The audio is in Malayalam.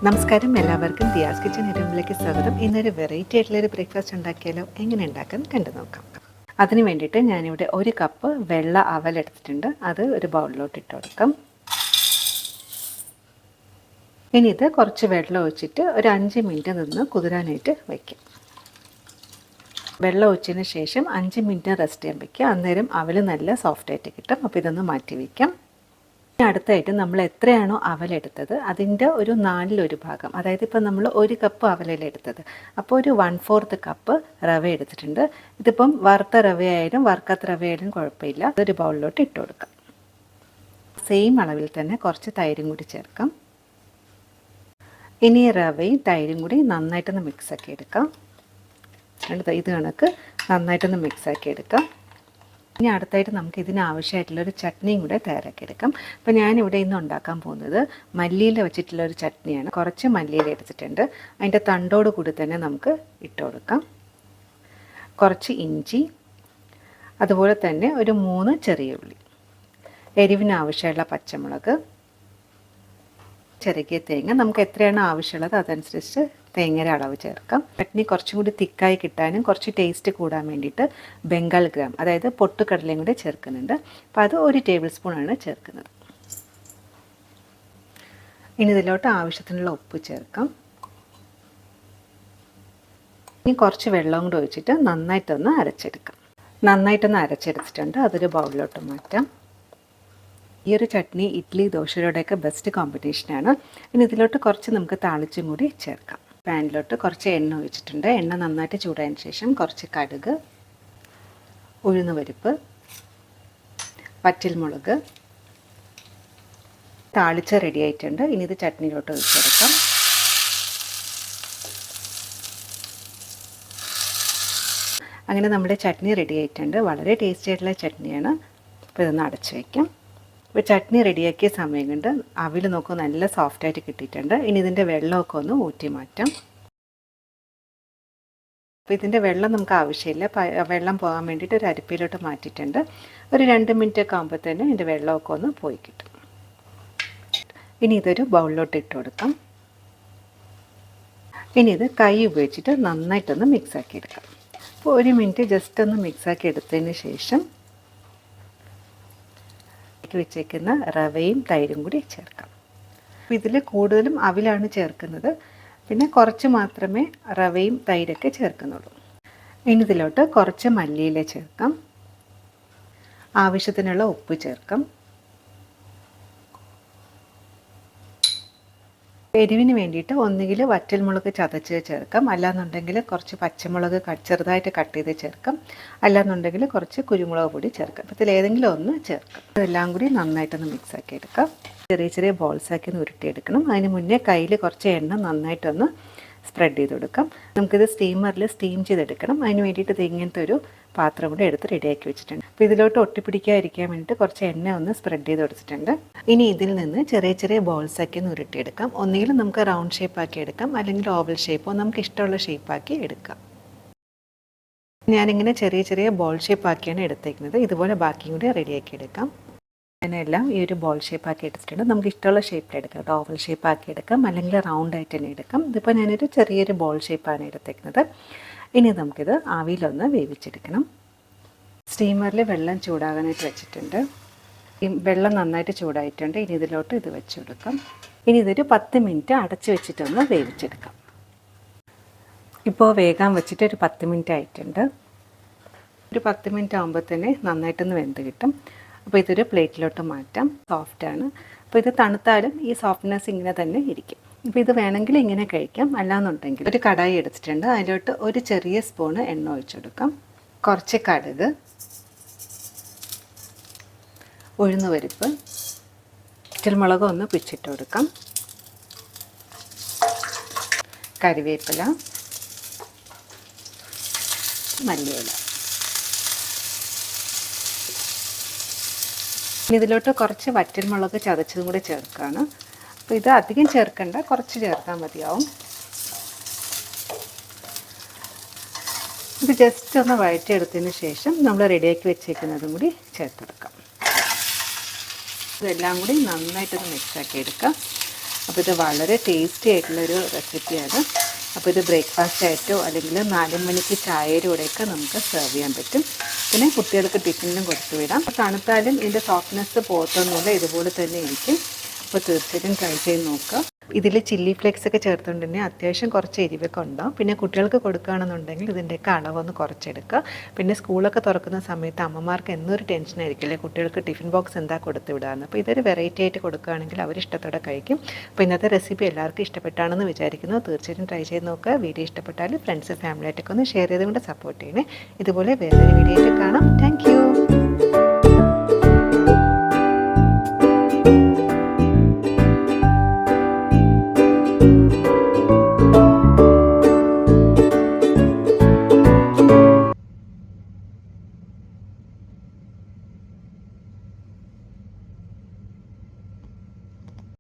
നമസ്കാരം, എല്ലാവർക്കും ദിയാസ് കിച്ചൻ റൂമിലേക്ക് സ്വാഗതം. ഇന്നൊരു വെറൈറ്റി ആയിട്ടുള്ളൊരു ബ്രേക്ക്ഫാസ്റ്റ് ഉണ്ടാക്കിയാലോ? എങ്ങനെ ഉണ്ടാക്കാൻ കണ്ടു നോക്കാം. അതിന് വേണ്ടിയിട്ട് ഞാനിവിടെ 1 കപ്പ് വെള്ള അവലെടുത്തിട്ടുണ്ട്. അത് ഒരു ബൗളിലോട്ട് ഇട്ട് കൊടുക്കാം. ഇനി ഇത് കുറച്ച് വെള്ളം ഒഴിച്ചിട്ട് ഒരു 5 മിനിറ്റ് നിന്ന് കുതിരാനായിട്ട് വയ്ക്കാം. വെള്ളം ഒഴിച്ചതിന് ശേഷം 5 മിനിറ്റ് റെസ്റ്റ് ചെയ്യാൻ വയ്ക്കുക. അന്നേരം അവൽ നല്ല സോഫ്റ്റായിട്ട് കിട്ടും. അപ്പോൾ ഇതൊന്ന് മാറ്റി വയ്ക്കാം. അടുത്തായിട്ട് നമ്മൾ എത്രയാണോ അവലെടുത്തത് അതിൻ്റെ ഒരു 4/1 ഭാഗം, അതായത് ഇപ്പോൾ നമ്മൾ 1 കപ്പ് അവലെടുത്തത്, അപ്പോൾ ഒരു 1/4 കപ്പ് റവ എടുത്തിട്ടുണ്ട്. ഇതിപ്പം വറുത്ത റവയായാലും വറുക്കാത്ത റവയായാലും കുഴപ്പമില്ല. അതൊരു ബൗളിലോട്ട് ഇട്ട് കൊടുക്കാം. സെയിം അളവിൽ തന്നെ കുറച്ച് തൈരും കൂടി ചേർക്കാം. ഇനി റവയും തൈരും കൂടി നന്നായിട്ടൊന്ന് മിക്സാക്കി എടുക്കാം. ഇത് കണക്ക് നന്നായിട്ടൊന്ന് മിക്സാക്കി എടുക്കാം. ഇനി അടുത്തായിട്ട് നമുക്ക് ഇതിനാവശ്യമായിട്ടുള്ളൊരു ചട്നിയും കൂടെ തയ്യാറാക്കിയെടുക്കാം. അപ്പോൾ ഞാനിവിടെ ഇന്ന് ഉണ്ടാക്കാൻ പോകുന്നത് മല്ലിയില വെച്ചിട്ടുള്ളൊരു ചട്നിയാണ്. കുറച്ച് മല്ലിയില എടുത്തിട്ടുണ്ട്. അതിൻ്റെ തണ്ടോട് കൂടി തന്നെ നമുക്ക് ഇട്ട് കൊടുക്കാം. കുറച്ച് ഇഞ്ചി, അതുപോലെ തന്നെ ഒരു 3 ചെറിയ ഉള്ളി, എരിവിനാവശ്യമുള്ള പച്ചമുളക്, ചെറിയ തേങ്ങ. നമുക്ക് എത്രയാണ് ആവശ്യമുള്ളത് അതനുസരിച്ച് തേങ്ങയുടെ അളവ് ചേർക്കാം. ചട്നി കുറച്ചും കൂടി തിക്കായി കിട്ടാനും കുറച്ച് ടേസ്റ്റ് കൂടാൻ വേണ്ടിയിട്ട് ബംഗാൾ ഗ്രാം, അതായത് പൊട്ടുകടലയും കൂടി ചേർക്കുന്നുണ്ട്. അപ്പോൾ അത് 1 ടേബിൾ സ്പൂണാണ് ചേർക്കുന്നത്. ഇനി ഇതിലോട്ട് ആവശ്യത്തിനുള്ള ഉപ്പ് ചേർക്കാം. ഇനി കുറച്ച് വെള്ളം കൂടി ഒഴിച്ചിട്ട് നന്നായിട്ടൊന്ന് അരച്ചെടുത്തിട്ടുണ്ട്. അതൊരു ബൗളിലോട്ട് മാറ്റാം. ഈ ഒരു ചട്നി ഇഡ്ഡലി, ദോശയുടെയൊക്കെ ബെസ്റ്റ് കോമ്പിനേഷനാണ്. ഇനി ഇതിലോട്ട് കുറച്ച് നമുക്ക് താളിച്ചും കൂടി ചേർക്കാം. പാനിലോട്ട് കുറച്ച് എണ്ണ ഒഴിച്ചിട്ടുണ്ട്. എണ്ണ നന്നായിട്ട് ചൂടായതിന് ശേഷം കുറച്ച് കടുക്, ഉഴുന്നുപരിപ്പ്, വറ്റൽമുളക്, താളിച്ച് റെഡി ആയിട്ടുണ്ട്. ഇനി ഇത് ചട്നിയിലോട്ട് ഒഴിച്ചെടുക്കാം. അങ്ങനെ നമ്മുടെ ചട്നി റെഡി ആയിട്ടുണ്ട്. വളരെ ടേസ്റ്റി ആയിട്ടുള്ള ചട്നിയാണ്. അപ്പോൾ ഇതൊന്ന് അടച്ചു വയ്ക്കാം. ഇപ്പോൾ ചട്നി റെഡിയാക്കിയ സമയം കൊണ്ട് അവിൽ നോക്കുക നല്ല സോഫ്റ്റായിട്ട് കിട്ടിയിട്ടുണ്ട്. ഇനി ഇതിൻ്റെ വെള്ളമൊക്കെ ഒന്ന് ഊറ്റി മാറ്റാം. അപ്പോൾ ഇതിൻ്റെ വെള്ളം നമുക്ക് ആവശ്യമില്ല. വെള്ളം പോകാൻ വേണ്ടിയിട്ട് ഒരു അരിപ്പയിലോട്ട് മാറ്റിയിട്ടുണ്ട്. ഒരു 2 മിനിറ്റ് ഒക്കെ ആകുമ്പോൾ തന്നെ ഇതിൻ്റെ വെള്ളമൊക്കെ ഒന്ന് പോയി കിട്ടും. ഇനി ഇതൊരു ബൗളിലോട്ട് ഇട്ട് കൊടുക്കാം. ഇനി ഇത് കൈ ഉപയോഗിച്ചിട്ട് നന്നായിട്ടൊന്ന് മിക്സാക്കി എടുക്കാം. അപ്പോൾ 1 മിനിറ്റ് ജസ്റ്റ് ഒന്ന് മിക്സാക്കി എടുത്തതിന് ശേഷം വെച്ചേക്കുന്ന റവയും തൈരും കൂടി ചേർക്കാം. അപ്പോൾ ഇതിൽ കൂടുതലും അവിലാണ് ചേർക്കുന്നത്. പിന്നെ കുറച്ച് മാത്രമേ റവയും തൈരൊക്കെ ചേർക്കുന്നുള്ളൂ. ഇനി ഇതിലോട്ട് കുറച്ച് മല്ലിയില ചേർക്കാം. ആവശ്യത്തിനുള്ള ഉപ്പ് ചേർക്കാം. എരിവിന് വേണ്ടിയിട്ട് ഒന്നുകിൽ വറ്റൽമുളക് ചതച്ച് ചേർക്കാം, അല്ലാന്നുണ്ടെങ്കിൽ കുറച്ച് പച്ചമുളക് ചെറുതായിട്ട് കട്ട് ചെയ്ത് ചേർക്കാം, അല്ലാന്നുണ്ടെങ്കിൽ കുറച്ച് കുരുമുളക് പൊടി ചേർക്കാം. അപ്പോൾ ഇതിലേതെങ്കിലും ഒന്ന് ചേർക്കാം. ഇതെല്ലാം കൂടി നന്നായിട്ടൊന്ന് മിക്സാക്കി എടുക്കാം. ചെറിയ ചെറിയ ബോൾസാക്കി ഒന്ന് ഉരുട്ടിയെടുക്കണം. അതിന് മുന്നേ കയ്യിൽ കുറച്ച് എണ്ണ നന്നായിട്ടൊന്ന് സ്പ്രെഡ് ചെയ്ത് കൊടുക്കാം. നമുക്കിത് സ്റ്റീമറിൽ സ്റ്റീം ചെയ്തെടുക്കണം. അതിന് വേണ്ടിയിട്ട് ഇങ്ങനത്തെ ഒരു പാത്രം കൂടെ എടുത്ത് റെഡിയാക്കി വെച്ചിട്ടുണ്ട്. അപ്പോൾ ഇതിലോട്ട് ഒട്ടിപ്പിടിക്കാതിരിക്കാൻ വേണ്ടിയിട്ട് കുറച്ച് എണ്ണ ഒന്ന് സ്പ്രെഡ് ചെയ്ത് കൊടുത്തിട്ടുണ്ട്. ഇനി ഇതിൽ നിന്ന് ചെറിയ ചെറിയ ബോൾസാക്കി ഒന്ന് ഉരുട്ടിയെടുക്കാം. ഒന്നുകിൽ നമുക്ക് റൗണ്ട് ഷേപ്പാക്കി എടുക്കാം, അല്ലെങ്കിൽ ഓവൽ ഷേപ്പോ നമുക്ക് ഇഷ്ടമുള്ള ഷേപ്പാക്കി എടുക്കാം. ഞാനിങ്ങനെ ചെറിയ ചെറിയ ബോൾ ഷേപ്പാക്കിയാണ് എടുത്തേക്കുന്നത്. ഇതുപോലെ ബാക്കിയും കൂടി റെഡിയാക്കി എടുക്കാം. അങ്ങനെയെല്ലാം ഈ ഒരു ബോൾ ഷേപ്പാക്കി എടുത്തിട്ടുണ്ട്. നമുക്ക് ഇഷ്ടമുള്ള ഷേപ്പിലെടുക്കാം. ഓവൽ ഷേപ്പാക്കി എടുക്കാം, അല്ലെങ്കിൽ റൗണ്ട് ആയിട്ട് തന്നെ എടുക്കാം. ഇതിപ്പോൾ ഞാനൊരു ചെറിയൊരു ബോൾ ഷേപ്പാണ് എടുത്തേക്കുന്നത്. ഇനി നമുക്കിത് ആവിയിലൊന്ന് വേവിച്ചെടുക്കണം. സ്റ്റീമറിൽ വെള്ളം ചൂടാകാനായിട്ട് വെച്ചിട്ടുണ്ട്. ഈ വെള്ളം നന്നായിട്ട് ചൂടായിട്ടുണ്ട്. ഇനി ഇതിലോട്ട് ഇത് വെച്ച് കൊടുക്കാം. ഇനി ഇതൊരു 10 മിനിറ്റ് അടച്ച് വെച്ചിട്ടൊന്ന് വേവിച്ചെടുക്കാം. ഇപ്പോൾ വേഗം വെച്ചിട്ട് ഒരു 10 മിനിറ്റ് ആയിട്ടുണ്ട്. ഒരു 10 മിനിറ്റ് ആകുമ്പോൾ തന്നെ നന്നായിട്ടൊന്ന് വെന്ത് കിട്ടും. അപ്പോൾ ഇതൊരു പ്ലേറ്റിലോട്ട് മാറ്റാം. സോഫ്റ്റാണ്. അപ്പോൾ ഇത് തണുത്താലും ഈ സോഫ്റ്റ്നെസ് ഇങ്ങനെ തന്നെ ഇരിക്കും. ഇപ്പോൾ ഇത് വേണമെങ്കിൽ ഇങ്ങനെ കഴിക്കാം, അല്ലാന്നുണ്ടെങ്കിൽ ഒരു കടായി എടുത്തിട്ടുണ്ട്. അതിലോട്ട് ഒരു ചെറിയ സ്പൂണ് എണ്ണ ഒഴിച്ചെടുക്കാം. കുറച്ച് കടുക്, ഉഴുന്നുപരിപ്പ്, വറ്റൽമുളക് ഒന്ന് പിച്ചിട്ട് കൊടുക്കാം, കറിവേപ്പില, മല്ലിയില. ഇതിലോട്ട് കുറച്ച് വറ്റൽമുളക് ചതച്ചതും കൂടി ചേർക്കുകയാണ്. അപ്പോൾ ഇത് അധികം ചേർക്കണ്ട, കുറച്ച് ചേർത്താൽ മതിയാവും. ഇത് ജസ്റ്റ് ഒന്ന് വഴറ്റിയെടുത്തതിന് ശേഷം നമ്മൾ റെഡിയാക്കി വെച്ചേക്കുന്നതും കൂടി ചേർത്തെടുക്കാം. ഇതെല്ലാം കൂടി നന്നായിട്ടൊന്ന് മിക്സാക്കി എടുക്കാം. അപ്പോൾ ഇത് വളരെ ടേസ്റ്റി ആയിട്ടുള്ളൊരു റെസിപ്പിയാണ്. അപ്പോൾ ഇത് ബ്രേക്ക്ഫാസ്റ്റ് ആയിട്ടോ അല്ലെങ്കിൽ 4 മണിക്ക് ചായയുടെ കൂടെയൊക്കെ നമുക്ക് സെർവ് ചെയ്യാൻ പറ്റും. പിന്നെ കുട്ടികൾക്ക് ടിഫിനും കൊടുത്തു വിടാം. തണുത്താലും ഇതിൻ്റെ സോഫ്റ്റ്നെസ് പോകത്തൊന്നുമില്ല, ഇതുപോലെ തന്നെ ഇരിക്കും. അപ്പോൾ തീർച്ചയായിട്ടും ട്രൈ ചെയ്ത് നോക്കുക. ഇതിൽ ചില്ലി ഫ്ലേക്സ് ഒക്കെ ചേർത്തുകൊണ്ട് തന്നെ അത്യാവശ്യം കുറച്ച് എരിവൊക്കെ ഉണ്ടാവും. പിന്നെ കുട്ടികൾക്ക് കൊടുക്കുകയാണെന്നുണ്ടെങ്കിൽ ഇതിൻ്റെയൊക്കെ അളവൊന്ന് കുറച്ചെടുക്കുക. പിന്നെ സ്കൂളൊക്കെ തുറക്കുന്ന സമയത്ത് അമ്മമാർക്ക് എന്നൊരു ടെൻഷൻ ആയിരിക്കില്ലേ കുട്ടികൾക്ക് ടിഫിൻ ബോക്സ് എന്താ കൊടുത്തു വിടാമെന്ന്. അപ്പോൾ ഇതൊരു വെറൈറ്റി ആയിട്ട് കൊടുക്കുകയാണെങ്കിൽ അവർ ഇഷ്ടത്തോടെ കഴിക്കും. അപ്പോൾ ഇന്നത്തെ റെസിപ്പി എല്ലാവർക്കും ഇഷ്ടപ്പെട്ടാണെന്ന് വിചാരിക്കുന്നു. തീർച്ചയായിട്ടും ട്രൈ ചെയ്ത് നോക്കുക. വീഡിയോ ഇഷ്ടപ്പെട്ടാൽ ഫ്രണ്ട്സ് ഫാമിലിയായിട്ടൊക്കെ ഒന്ന് ഷെയർ ചെയ്തുകൊണ്ട് സപ്പോർട്ട് ചെയ്യണേ. ഇതുപോലെ വേറൊരു വീഡിയോ ആയിട്ട് കാണാം. താങ്ക്